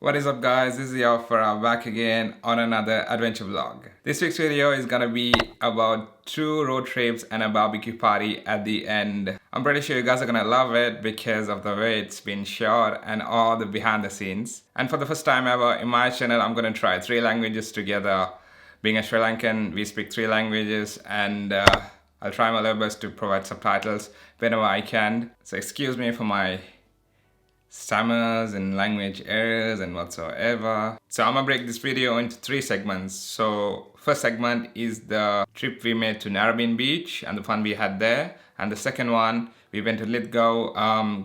What is up guys, this is Yafara back again on another adventure vlog. This week's video is gonna be about 2 road trips and a barbecue party at the end. I'm pretty sure you guys are gonna love it because of the way it's been shot and all the behind the scenes. And for the first time ever in my channel, I'm gonna try 3 languages together. Being a Sri Lankan, we speak 3 languages and I'll try my level best to provide subtitles whenever I can. So excuse me for my stammers and language errors and whatsoever. So I'm gonna break this video into 3 segments. So first segment is the trip we made to Narrabeen beach and the fun we had there. And the second one, we went to Lithgow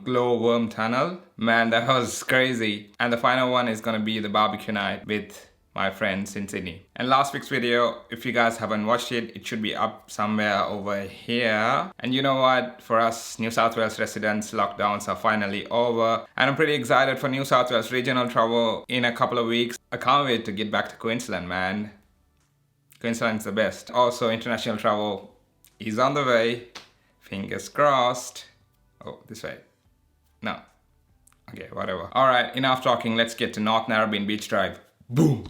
glowworm tunnel. Man, that was crazy. And the final one is gonna be the barbecue night with my friends in Sydney. And last week's video, if you guys haven't watched it, it should be up somewhere over here. And you know what? For us New South Wales residents, lockdowns are finally over. And I'm pretty excited for New South Wales regional travel in a couple of weeks. I can't wait to get back to Queensland, man. Queensland's the best. Also, international travel is on the way. Fingers crossed. Oh, this way. No. Okay, whatever. Alright, enough talking. Let's get to North Narrabeen Beach Drive. Boom!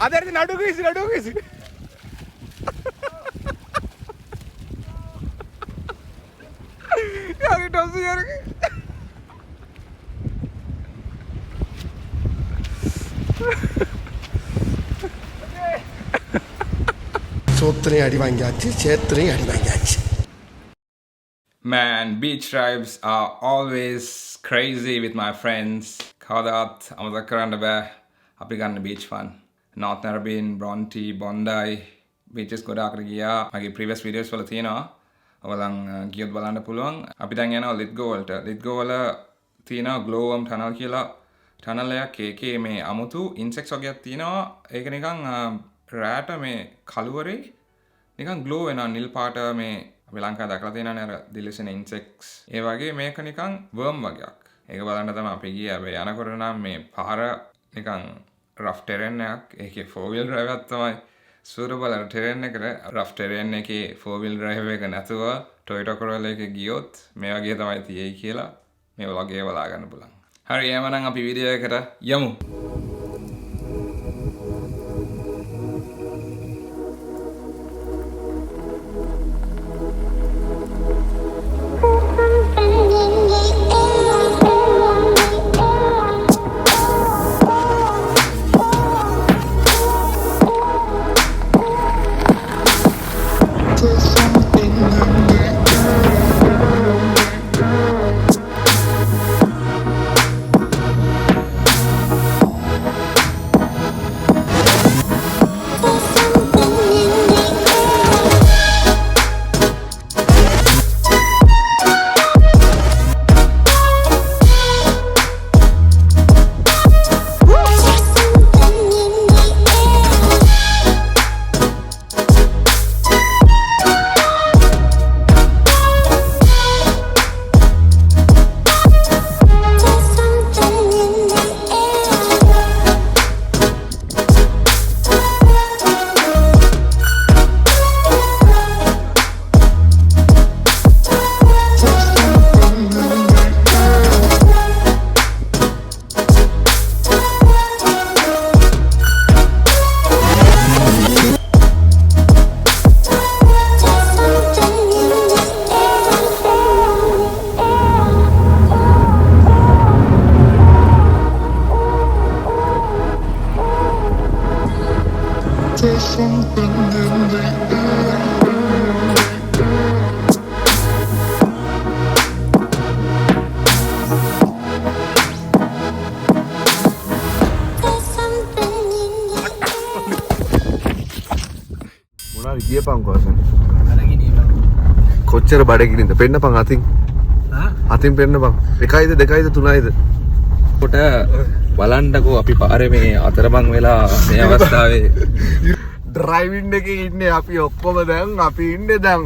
Ada di nadu guys. Yari tosu yari. Man, beach drives are always crazy with my friends. Kawadaat amata karanda bෑ. අපි ගන්න beach fun. North Narrabeen, Bronte, Bondi beaches ගොඩාකට ගියා. මගේ previous videos වල තියෙනවා. ඔයගොල්ලන් ගියොත් බලන්න පුළුවන්. අපි දැන් යනවා Lithgow වලට. Lithgow වල තියෙනවා glowworm tunnel කියලා tunnel එකක්. ඒකේ මේ අමුතු insects වගේක් තියෙනවා. ඒක නිකන් රෑට මේ කළුවරේ නිකන් glow වෙනවා නිල් පාට මේ අපි ලංකාවේ දැකලා තියෙනවානේ අර දිලිසෙන insects. ඒ වගේ මේක නිකන් worm වගේක්. ඒක බලන්න තමයි අපි ගියේ. හැබැයි යනකොට නම් මේ පාර නිකන් rough terrain එකක්. ඒකේ 4-wheel drive එකක් තමයි suitable terrain එකට. rough terrain එකේ 4-wheel drive එක නැතුව Toyota Corolla එකේ ගියොත් මේ වගේ තමයි තියෙයි කියලා මේ vlog එක බලා ගන්න පුළුවන්. හරි එහෙනම් අපි වීඩියෝ එකට යමු. කියපන් කොහොසන්. කොච්චර බඩගිනින්ද පෙන්නපන් අතින්. අතින් පෙන්නපන්. 1යිද 2යිද 3යිද? කොට බලන්නකෝ අපි පාරේ මේ අතරමං වෙලා මේ අවස්ථාවේ ඩ්‍රයිවිං එකේ ඉන්නේ අපි ඔක්කොම දැන් අපි ඉන්නේ දැන්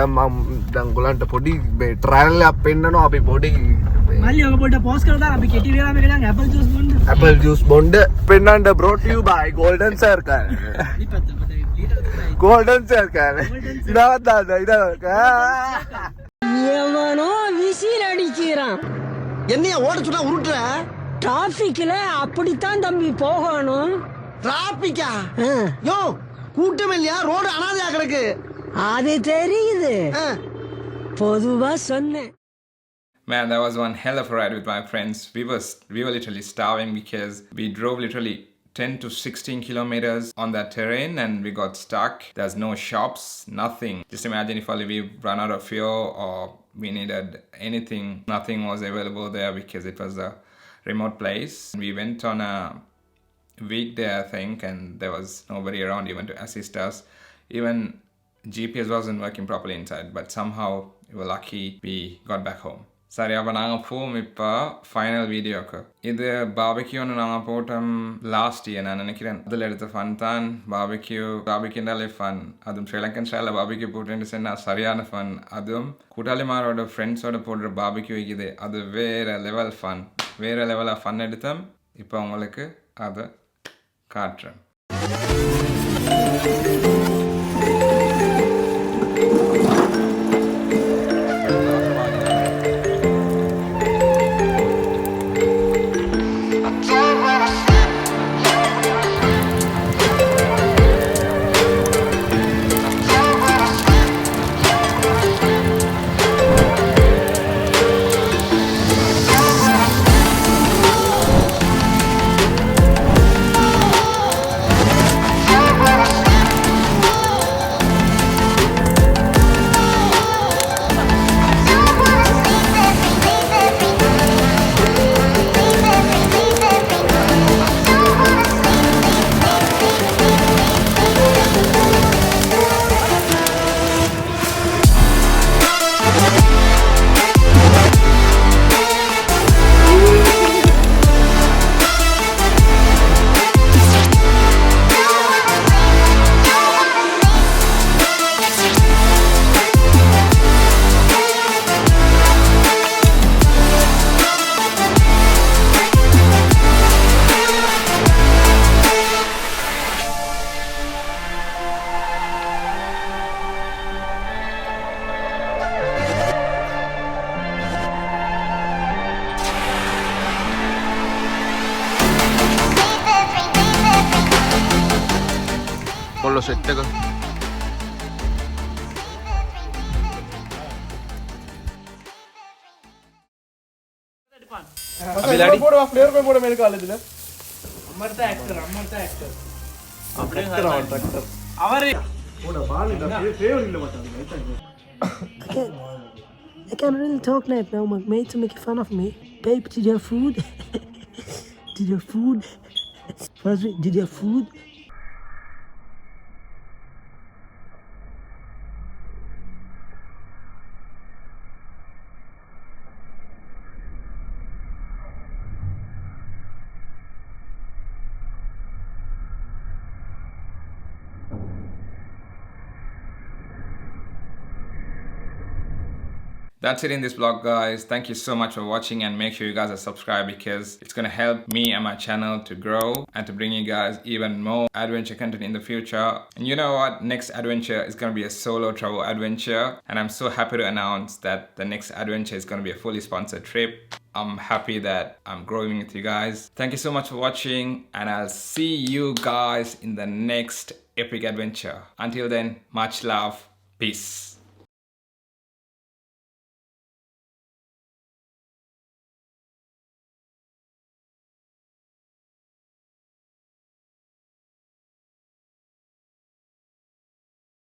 මම දැන් ගොල්ලන්ට පොඩි මේ ට්‍රයල් එකක් පෙන්නනවා අපි පොඩි මල්ලි ඔක පොඩ්ඩක් පෝස් කරලා දාන්න අපි කෙටි වෙලා මේක දැන් ඇපල් ජූස් බොන්න පෙන්නන්න brought you by golden circle golden circle ඉනවත් දාන්න ඉනවත් எவனோ விசில் அடிக்கிறான் என்னைய ஓட சொன்னா உருட்டுற டிராபிக்ல அப்படித்தான் தம்பி போகணும் டிராபிக்கா யோ கூட்டம் இல்லையா ரோடு அனாதையா கிடக்கு அது தெரியுது பொதுவா சொன்னேன். Man, that was one hell of a ride with my friends. We were literally starving because we drove literally 10 to 16 kilometers on that terrain and we got stuck. There's no shops, nothing. Just imagine if only we run out of fuel or we needed anything. Nothing was available there because it was a remote place. We went on a weekday, I think, and there was nobody around even to assist us. Even GPS wasn't working properly inside, but somehow we were lucky we got back home. சரி அப்போ நாங்கள் போவோம் இப்போ final வீடியோக்கு. இது பாபிக்யூன்னு நாங்கள் போட்டோம் last year நான் நினைக்கிறேன். அதில் எடுத்த ஃபன் தான் பாபிக்யூண்டாலே ஃபன். அதுவும் ஸ்ரீலங்கன் ஸ்டைலில் பாபிக்யூ போட்டுன்னு சொன்னால் சரியான ஃபன். அதுவும் கூட்டாளிமாரோட ஃப்ரெண்ட்ஸோட போடுற பாபிக்யூ இது அது வேறு லெவல் ஃபன். வேறு லெவலாக ஃபன் எடுத்தோம். இப்போ உங்களுக்கு அதை காட்டுறேன். කොල්ලෝ සෙට් එක අපි ලඩි போடுவா ஃப்ளேவர் போய் போட மேல காலேஜ்ல அமர்தா ஆக்டர் அப்படியே ட்ராக்டர் அவரே போட பாலிடா ஃபேவர் இல்ல மச்சான். I can't really talk right now. My mates are making fun of me. Babe, did you have food? Did you have food? Did you have food? That's it in this vlog, guys. Thank you so much for watching and make sure you guys are subscribed because it's gonna help me and my channel to grow and to bring you guys even more adventure content in the future. And you know what? Next adventure is gonna be a solo travel adventure and I'm so happy to announce that the next adventure is gonna be a fully sponsored trip. I'm happy that I'm growing with you guys. Thank you so much for watching and I'll see you guys in the next epic adventure. Until then, much love. Peace.